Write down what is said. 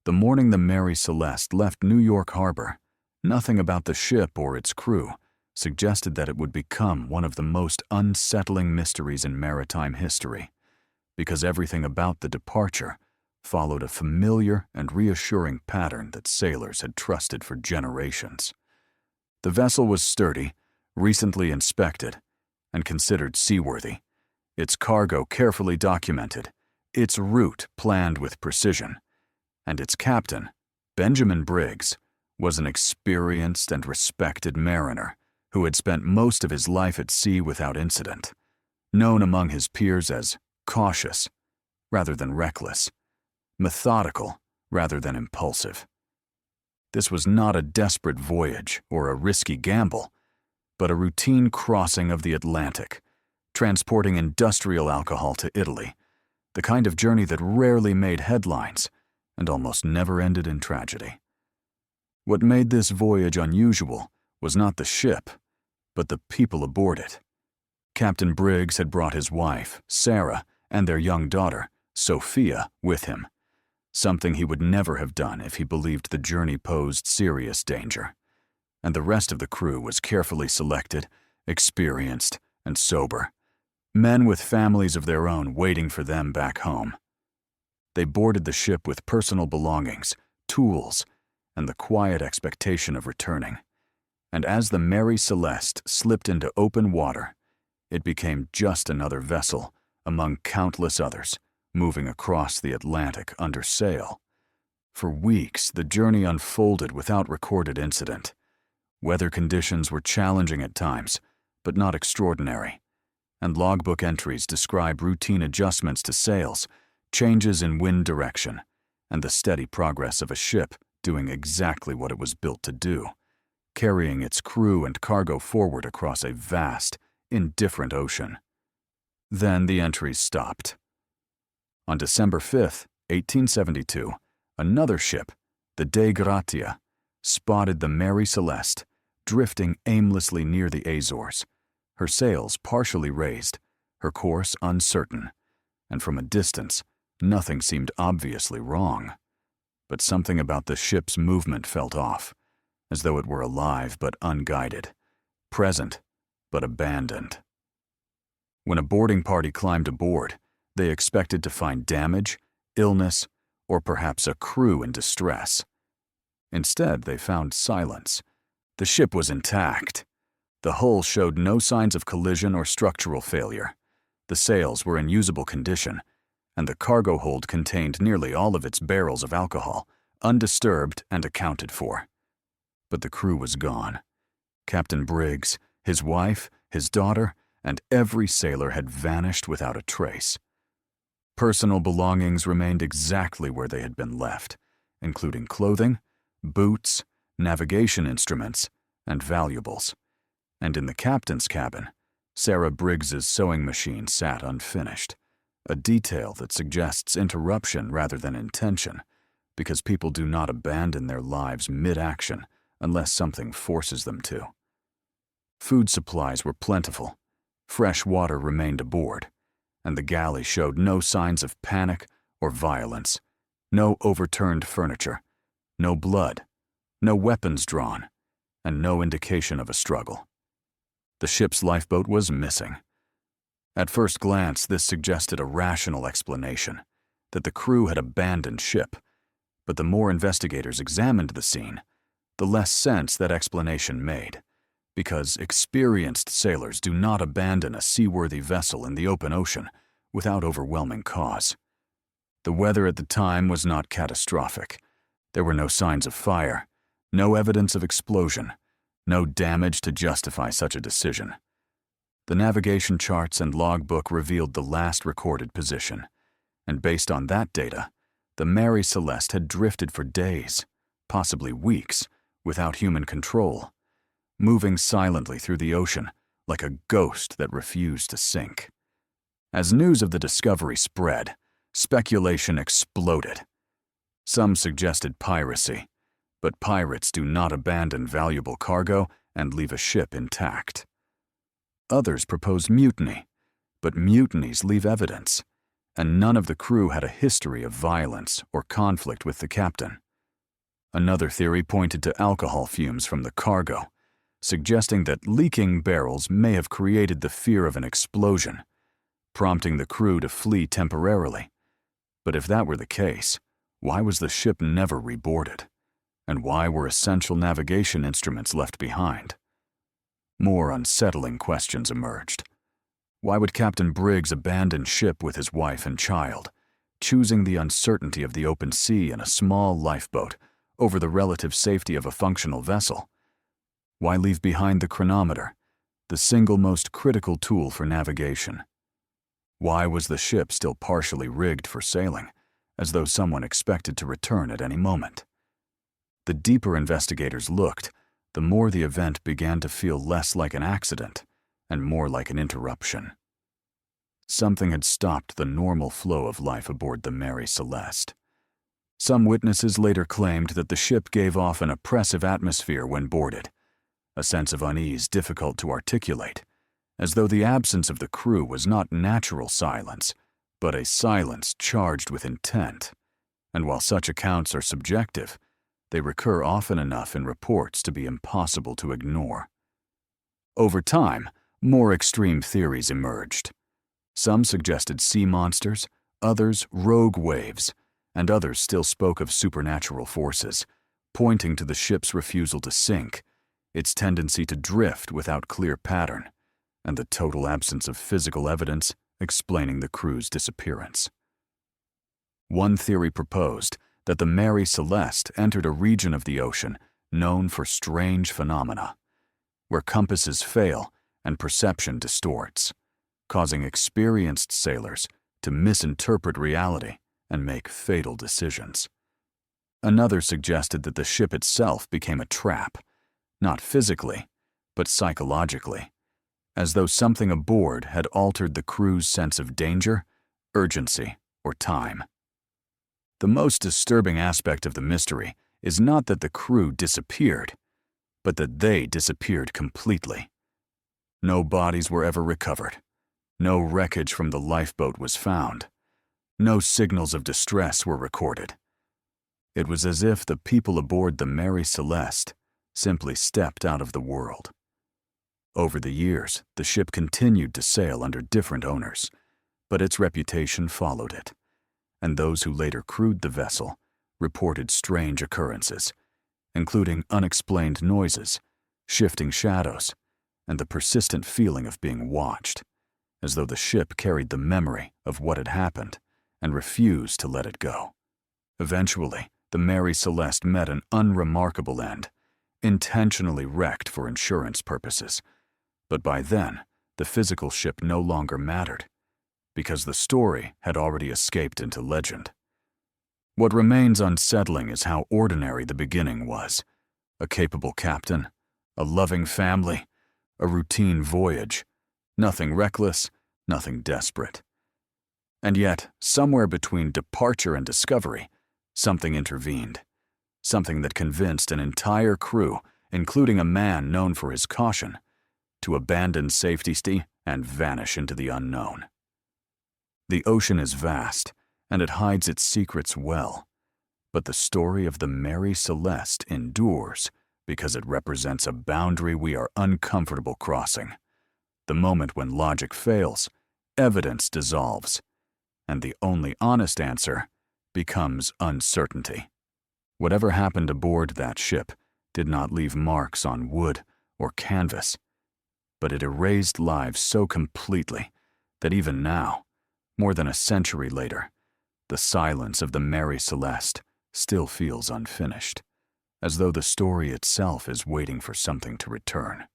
The morning the Mary Celeste left New York Harbor, nothing about the ship or its crew suggested that it would become one of the most unsettling mysteries in maritime history, because everything about the departure followed a familiar and reassuring pattern that sailors had trusted for generations. The vessel was sturdy, recently inspected, and considered seaworthy, its cargo carefully documented, its route planned with precision, and its captain, Benjamin Briggs, was an experienced and respected mariner who had spent most of his life at sea without incident, known among his peers as cautious rather than reckless, methodical rather than impulsive. This was not a desperate voyage or a risky gamble, but a routine crossing of the Atlantic, transporting industrial alcohol to Italy, the kind of journey that rarely made headlines and almost never ended in tragedy. What made this voyage unusual was not the ship, but the people aboard it. Captain Briggs had brought his wife, Sarah, and their young daughter, Sophia, with him, something he would never have done if he believed the journey posed serious danger. And the rest of the crew was carefully selected, experienced, and sober, men with families of their own waiting for them back home. They boarded the ship with personal belongings, tools, and the quiet expectation of returning. And as the Mary Celeste slipped into open water, it became just another vessel among countless others moving across the Atlantic under sail. For weeks, the journey unfolded without recorded incident. Weather conditions were challenging at times, but not extraordinary, and logbook entries describe routine adjustments to sails, changes in wind direction, and the steady progress of a ship doing exactly what it was built to do, carrying its crew and cargo forward across a vast, indifferent ocean. Then the entries stopped. On December 5, 1872, another ship, the Dei Gratia, spotted the Mary Celeste drifting aimlessly near the Azores, her sails partially raised, her course uncertain, and from a distance, nothing seemed obviously wrong. But something about the ship's movement felt off, as though it were alive but unguided, present but abandoned. When a boarding party climbed aboard, they expected to find damage, illness, or perhaps a crew in distress. Instead, they found silence. The ship was intact. The hull showed no signs of collision or structural failure. The sails were in usable condition, and the cargo hold contained nearly all of its barrels of alcohol, undisturbed and accounted for. But the crew was gone. Captain Briggs, his wife, his daughter, and every sailor had vanished without a trace. Personal belongings remained exactly where they had been left, including clothing, boots, navigation instruments, and valuables. And in the captain's cabin, Sarah Briggs's sewing machine sat unfinished, a detail that suggests interruption rather than intention, because people do not abandon their lives mid-action unless something forces them to. Food supplies were plentiful, fresh water remained aboard, and the galley showed no signs of panic or violence, no overturned furniture, no blood, no weapons drawn, and no indication of a struggle. The ship's lifeboat was missing. At first glance, this suggested a rational explanation, that the crew had abandoned ship, but the more investigators examined the scene, the less sense that explanation made, because experienced sailors do not abandon a seaworthy vessel in the open ocean without overwhelming cause. The weather at the time was not catastrophic. There were no signs of fire, no evidence of explosion, no damage to justify such a decision. The navigation charts and logbook revealed the last recorded position, and based on that data, the Mary Celeste had drifted for days, possibly weeks, without human control, moving silently through the ocean like a ghost that refused to sink. As news of the discovery spread, speculation exploded. Some suggested piracy, but pirates do not abandon valuable cargo and leave a ship intact. Others proposed mutiny, but mutinies leave evidence, and none of the crew had a history of violence or conflict with the captain. Another theory pointed to alcohol fumes from the cargo, suggesting that leaking barrels may have created the fear of an explosion, prompting the crew to flee temporarily. But if that were the case, why was the ship never reboarded? And why were essential navigation instruments left behind? More unsettling questions emerged. Why would Captain Briggs abandon ship with his wife and child, choosing the uncertainty of the open sea in a small lifeboat over the relative safety of a functional vessel? Why leave behind the chronometer, the single most critical tool for navigation? Why was the ship still partially rigged for sailing, as though someone expected to return at any moment? The deeper investigators looked, the more the event began to feel less like an accident and more like an interruption. Something had stopped the normal flow of life aboard the Mary Celeste. Some witnesses later claimed that the ship gave off an oppressive atmosphere when boarded, a sense of unease difficult to articulate, as though the absence of the crew was not natural silence, but a silence charged with intent. And while such accounts are subjective, they recur often enough in reports to be impossible to ignore. Over time, more extreme theories emerged. Some suggested sea monsters, others rogue waves, and others still spoke of supernatural forces, pointing to the ship's refusal to sink, its tendency to drift without clear pattern, and the total absence of physical evidence explaining the crew's disappearance. One theory proposed that the Mary Celeste entered a region of the ocean known for strange phenomena, where compasses fail and perception distorts, causing experienced sailors to misinterpret reality and make fatal decisions. Another suggested that the ship itself became a trap, not physically, but psychologically, as though something aboard had altered the crew's sense of danger, urgency, or time. The most disturbing aspect of the mystery is not that the crew disappeared, but that they disappeared completely. No bodies were ever recovered. No wreckage from the lifeboat was found. No signals of distress were recorded. It was as if the people aboard the Mary Celeste simply stepped out of the world. Over the years, the ship continued to sail under different owners, but its reputation followed it, and those who later crewed the vessel reported strange occurrences, including unexplained noises, shifting shadows, and the persistent feeling of being watched, as though the ship carried the memory of what had happened and refused to let it go. Eventually, the Mary Celeste met an unremarkable end, intentionally wrecked for insurance purposes. But by then, the physical ship no longer mattered, because the story had already escaped into legend. What remains unsettling is how ordinary the beginning was. A capable captain, a loving family, a routine voyage. Nothing reckless, nothing desperate. And yet, somewhere between departure and discovery, something intervened. Something that convinced an entire crew, including a man known for his caution, to abandon safety and vanish into the unknown. The ocean is vast, and it hides its secrets well. But the story of the Mary Celeste endures because it represents a boundary we are uncomfortable crossing. The moment when logic fails, evidence dissolves, and the only honest answer becomes uncertainty. Whatever happened aboard that ship did not leave marks on wood or canvas, but it erased lives so completely that even now, more than a century later, the silence of the Mary Celeste still feels unfinished, as though the story itself is waiting for something to return.